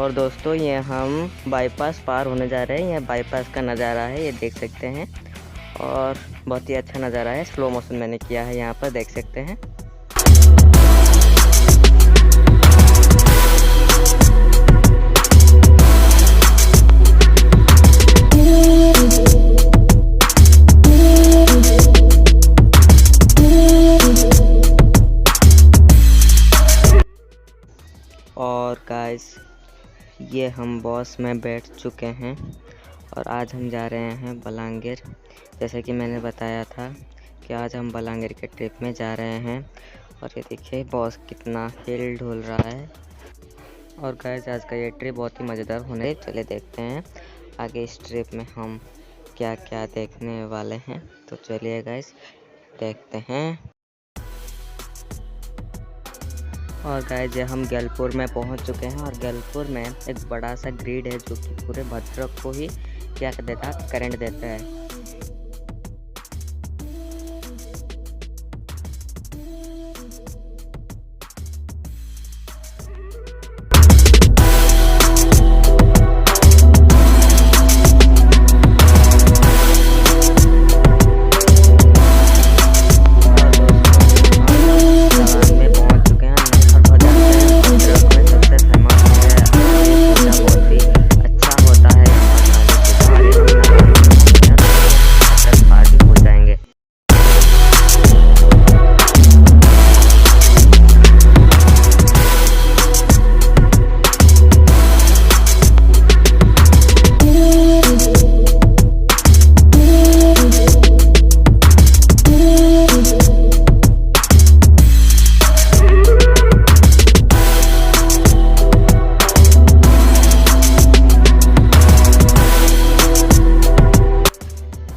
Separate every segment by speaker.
Speaker 1: और दोस्तों ये हम बाईपास पार होने जा रहे हैं। यह बाईपास का नज़ारा है, ये देख सकते हैं। और बहुत ही अच्छा नज़ारा है, स्लो मोशन मैंने किया है, यहाँ पर देख सकते हैं। और गाइस ये हम बस में बैठ चुके हैं और आज हम जा रहे हैं बलांगीर। जैसे कि मैंने बताया था कि आज हम बलांगीर के ट्रिप में जा रहे हैं। और ये देखिए बस कितना हिल डुल रहा है। और गाइस आज का ये ट्रिप बहुत ही मज़ेदार होने, चले देखते हैं आगे इस ट्रिप में हम क्या क्या देखने वाले हैं। तो चलिए गाइस देखते हैं। और गाइस ये हम गैलपुर में पहुंच चुके हैं और गैलपुर में एक बड़ा सा ग्रिड है जो कि पूरे भद्रक को ही क्या देता है, करंट देता है।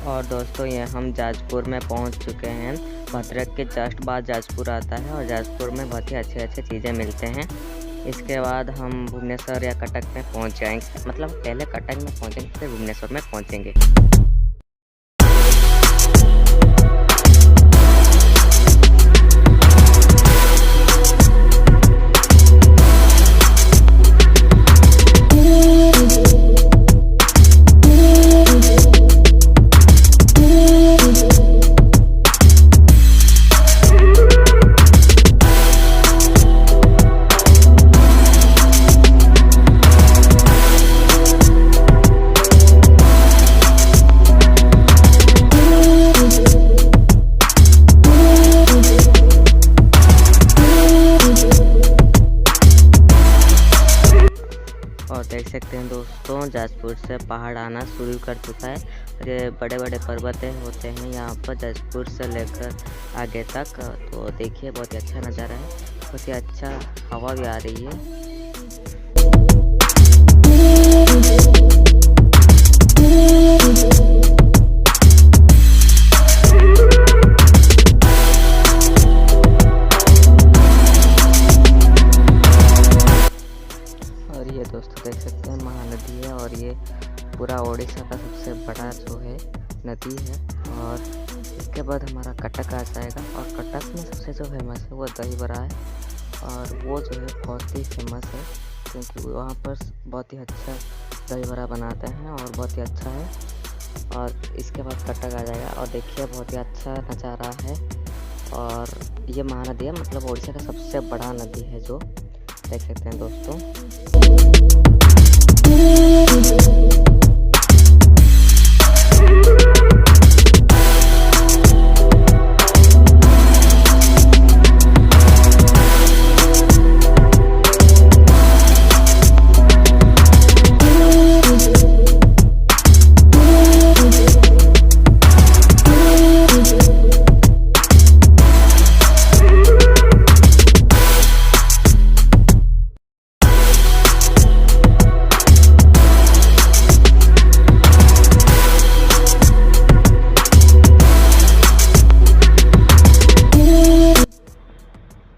Speaker 1: और दोस्तों ये हम जाजपुर में पहुंच चुके हैं। भद्रक के जस्ट बाद जाजपुर आता है और जाजपुर में बहुत ही अच्छे अच्छे चीज़ें मिलते हैं। इसके बाद हम भुवनेश्वर या कटक में पहुंच जाएंगे, मतलब पहले कटक में पहुंचेंगे फिर भुवनेश्वर में पहुंचेंगे। और देख सकते हैं दोस्तों जाजपुर से पहाड़ आना शुरू कर चुका है। ये बड़े बड़े पर्वत होते हैं यहाँ पर जाजपुर से लेकर आगे तक। तो देखिए बहुत ही अच्छा नज़ारा है, बहुत ही अच्छा हवा भी आ रही है। और ये दोस्तों देख सकते हैं महानदी है और ये पूरा उड़ीसा का सबसे बड़ा जो है नदी है। और इसके बाद हमारा कटक आ जाएगा और कटक में सबसे जो फेमस है वो दही बड़ा है। और वो जो है बहुत ही फेमस है क्योंकि वहाँ पर बहुत ही अच्छा दही बड़ा बनाते हैं और बहुत ही अच्छा है। और इसके बाद कटक आ जाएगा और देखिए बहुत ही अच्छा नज़ारा है। और ये महानदी है, मतलब उड़ीसा का सबसे बड़ा नदी है जो देख सकते हैं दोस्तों।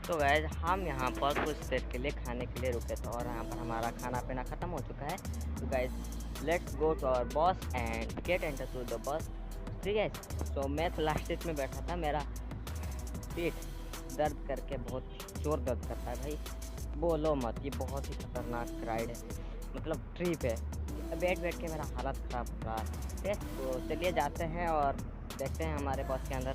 Speaker 1: तो गाइस हम यहाँ पर कुछ देर के लिए खाने के लिए रुके थे और यहाँ पर हमारा खाना पीना ख़त्म हो चुका है। तो guys let's go to our bus and get enter to the bus. ठीक है, तो मैं तो लास्ट सीट में बैठा था, मेरा पीठ दर्द करके बहुत जोर दर्द करता है भाई, बोलो मत, ये बहुत ही खतरनाक राइड है। मतलब ट्रिप है। बैठ बैठ के मेरा हालत ख़राब हो रहा है। तो चलिए जाते हैं और देखते हैं हमारे बस के अंदर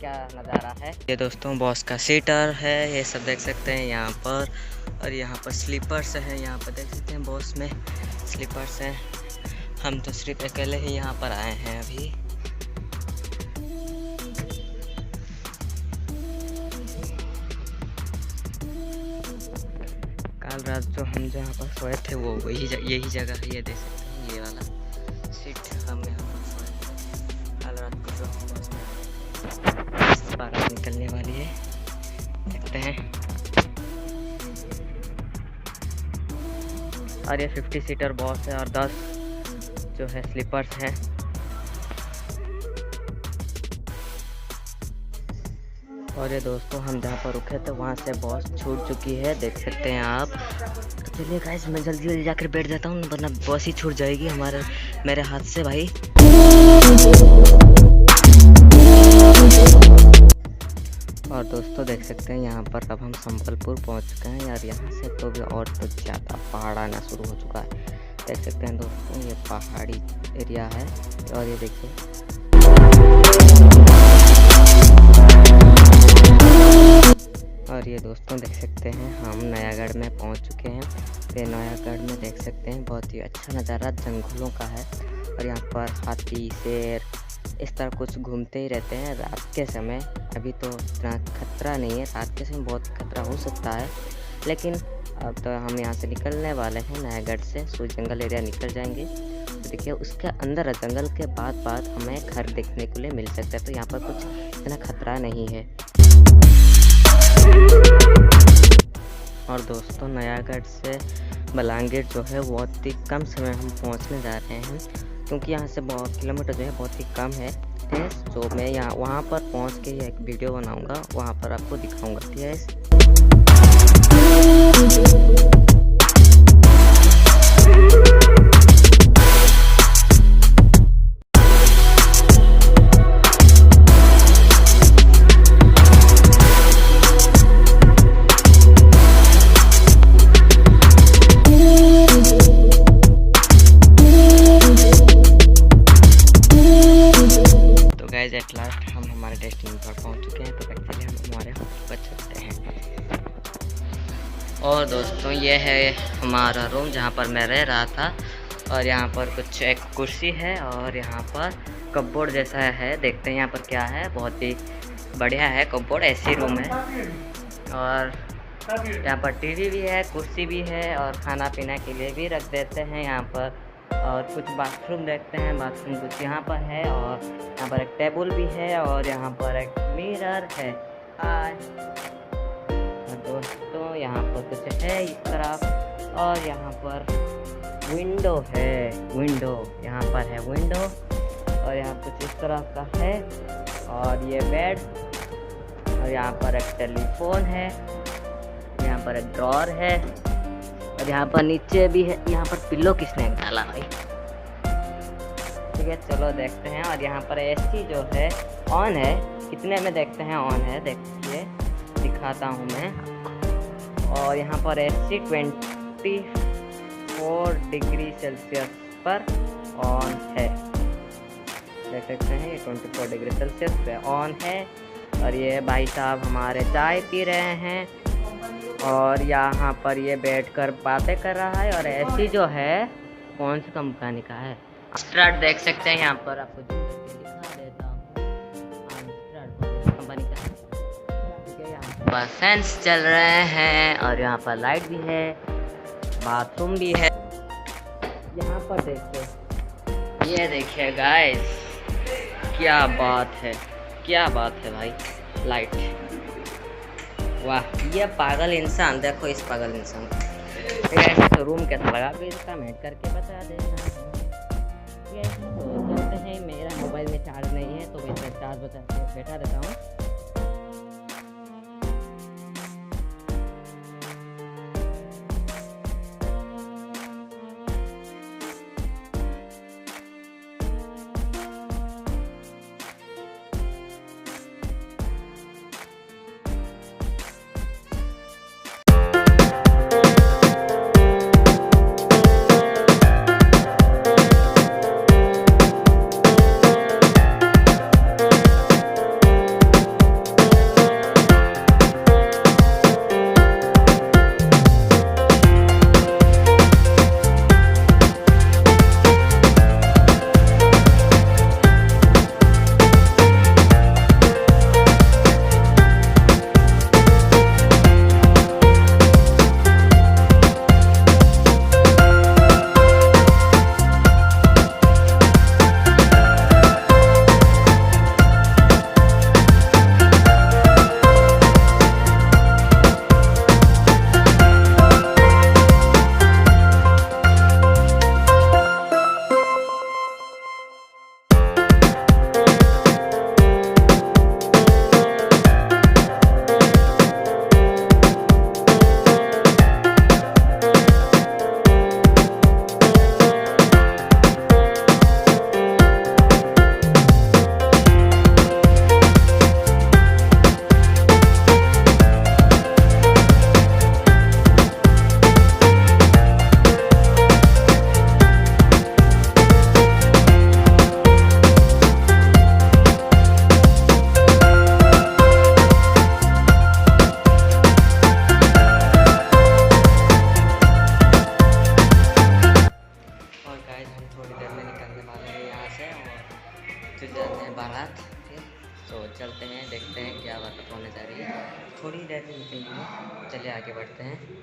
Speaker 1: क्या नज़ारा है। ये दोस्तों बस का सीटर है, ये सब देख सकते हैं यहाँ पर। और यहाँ पर स्लीपर्स हैं, यहाँ पर देख सकते हैं बस में स्लीपर्स हैं। हम तो सिर्फ अकेले ही यहाँ पर आए हैं अभी। कल रात जो हम जहाँ पर सोए थे वो यही जगह है, ये देख सकते हैं ये वाला सीट हम यहाँ पर सोए थे कल रात को। जो हम बस में बारात निकलने वाली है, देखते हैं। और ये 50 सीटर बस है और 10 जो है स्लीपर्स हैं। और ये दोस्तों हम जहाँ पर रुके थे वहाँ से बस छूट चुकी है, देख सकते हैं आप। तो चलिए गाइस मैं जल्दी जल्दी जाकर बैठ जाता हूँ, वरना बस ही छूट जाएगी मेरे हाथ से भाई। और दोस्तों देख सकते हैं यहाँ पर अब हम संबलपुर पहुँच चुके हैं यार। यहाँ से तो भी और तो ज़्यादा पहाड़ आना शुरू हो चुका है, देख सकते हैं दोस्तों ये पहाड़ी एरिया है। और ये देखिए और ये दोस्तों देख सकते हैं हम नयागढ़ में पहुंच चुके हैं। ये नयागढ़ में देख सकते हैं बहुत ही अच्छा नज़ारा जंगलों का है। और यहाँ पर हाथी शेर इस तरह कुछ घूमते ही रहते हैं रात के समय। अभी तो इतना खतरा नहीं है, रात के समय बहुत खतरा हो सकता है, लेकिन अब तो हम यहाँ से निकलने वाले हैं नयागढ़ से। सो जंगल एरिया निकल जाएंगे तो देखिए उसके अंदर जंगल के बाद हमें घर देखने के लिए मिल सकता है। तो यहाँ पर कुछ इतना खतरा नहीं है। और दोस्तों नयागढ़ से बलांगीर जो है बहुत ही कम समय हम पहुंचने जा रहे हैं, क्योंकि यहाँ से बहुत किलोमीटर जो है बहुत ही कम है। तो मैं यहाँ वहाँ पर पहुँच के एक वीडियो बनाऊँगा, वहाँ पर आपको दिखाऊँगा। ठीक है। एट लास्ट हम हमारे डेस्टिनी पर पहुंच चुके हैं। तो एक्चुअली हम हमारे होटल पर चलते हैं। और दोस्तों ये है हमारा रूम जहां पर मैं रह रहा था। और यहां पर कुछ एक कुर्सी है और यहां पर कपबोर्ड जैसा है, देखते हैं यहां पर क्या है। बहुत ही बढ़िया है कपबोर्ड, ऐसी रूम है। और यहां पर टीवी भी है, कुर्सी भी है और खाना पीना के लिए भी रख देते हैं यहाँ पर। और कुछ बाथरूम देखते हैं, बाथरूम कुछ यहाँ पर है। और यहाँ पर एक टेबल भी है और यहाँ पर एक मिरर है। और दोस्तों यहाँ पर कुछ है इस तरफ। और यहाँ पर विंडो है, विंडो यहाँ पर है विंडो। और यहाँ कुछ इस तरह का है। और ये बेड। और यहाँ पर एक टेलीफोन है, यहाँ पर एक ड्रॉर है। और यहाँ पर नीचे भी है। यहाँ पर पिल्लो किसने डाला भाई? ठीक है चलो देखते हैं। और यहाँ पर एसी जो है ऑन है, कितने में देखते हैं ऑन है, देखिए दिखाता हूँ मैं। और यहाँ पर एसी 24 डिग्री सेल्सियस पर ऑन है, देख सकते हैं ये 24 डिग्री सेल्सियस पे ऑन है। और ये भाई साहब हमारे चाय पी रहे हैं और यहाँ पर ये बैठकर बातें कर रहा है। और एसी जो है कौन सी कंपनी का है, स्टार्ट देख सकते हैं यहाँ पर, आपको जूम करके दिखा देता हूँ। कंपनी का है। यहाँ पर फैंस चल रहे हैं और यहाँ पर लाइट भी है, बाथरूम भी है। यहाँ पर देखिए, ये देखिए गाइस, क्या बात है, क्या बात है भाई, लाइट। वाह ये पागल इंसान, देखो इस पागल इंसान को। तो रूम कैसा लगा फिर कमेंट करके बता देना। तो चलते हैं, मेरा मोबाइल में चार्ज नहीं है तो मैं चार्ज बैठा देता हूँ। चलिए आगे बढ़ते हैं।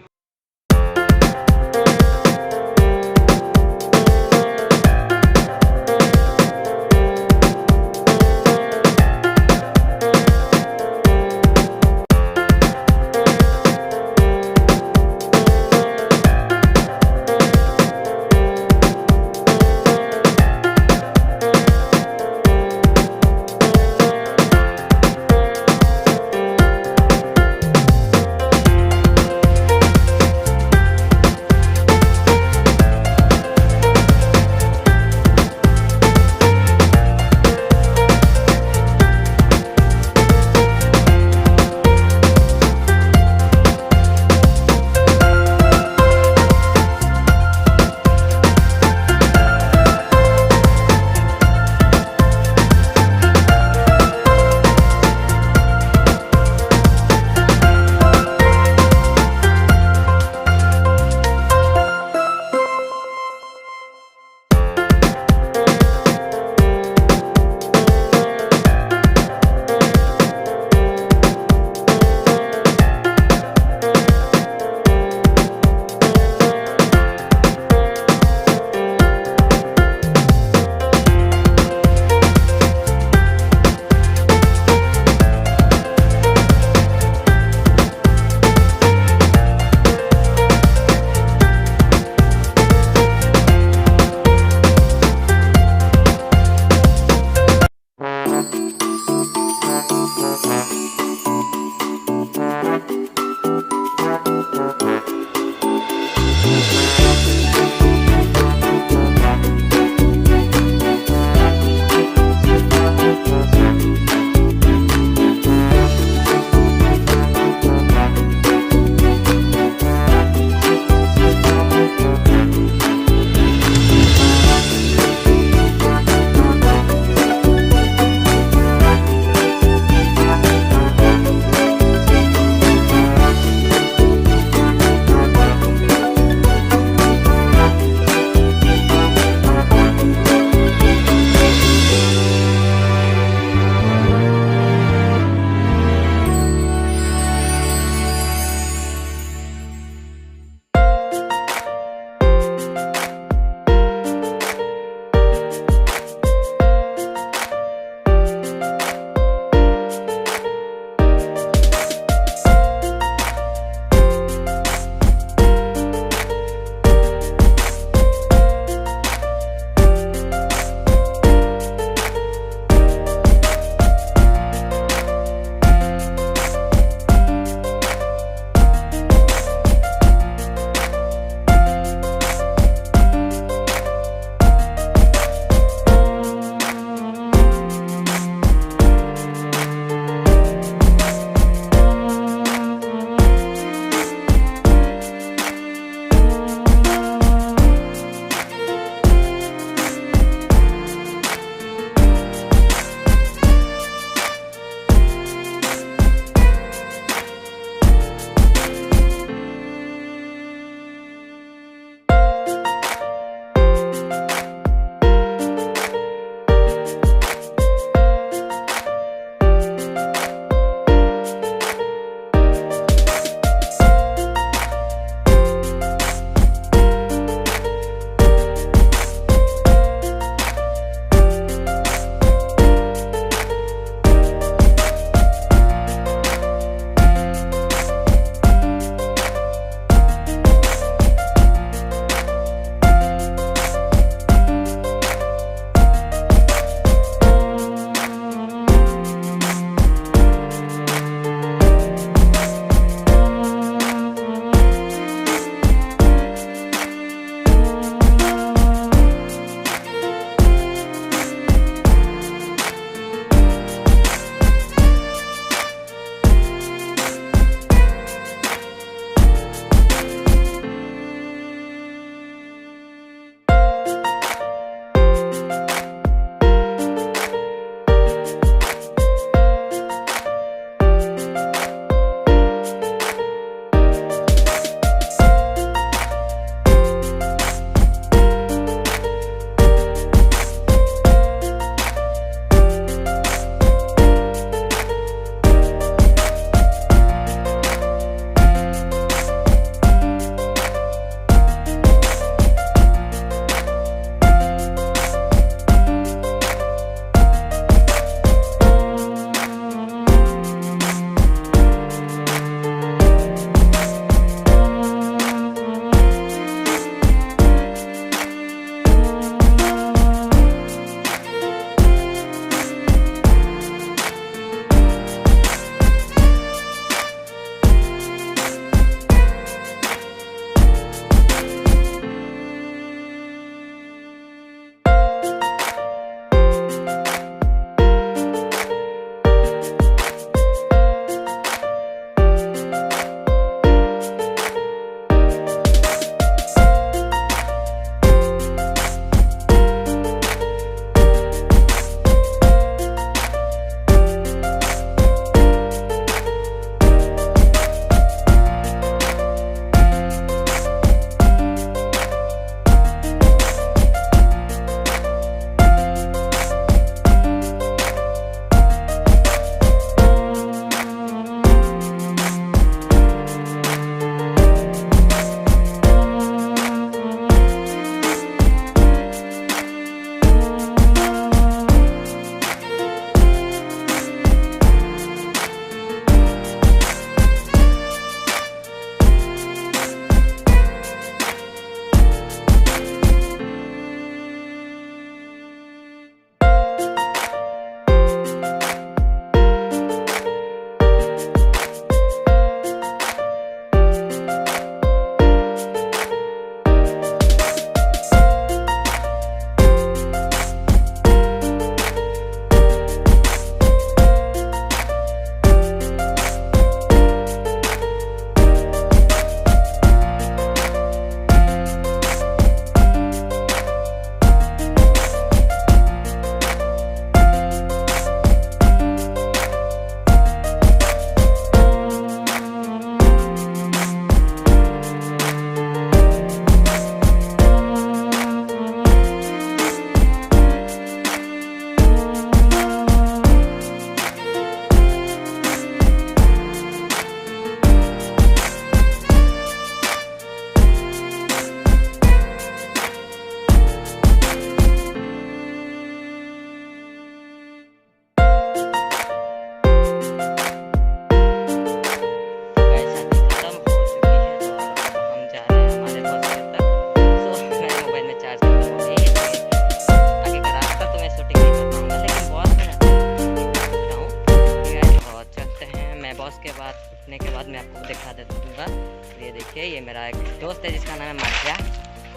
Speaker 1: देखिए ये मेरा एक दोस्त है जिसका नाम है माठिया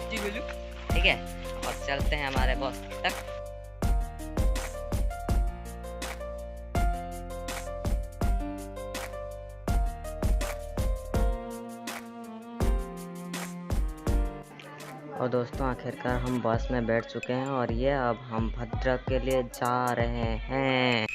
Speaker 1: जी बोलू, ठीक है। और चलते हैं हमारे बॉस तक। और दोस्तों आखिरकार हम बस में बैठ चुके हैं और ये अब हम भद्रक के लिए जा रहे हैं।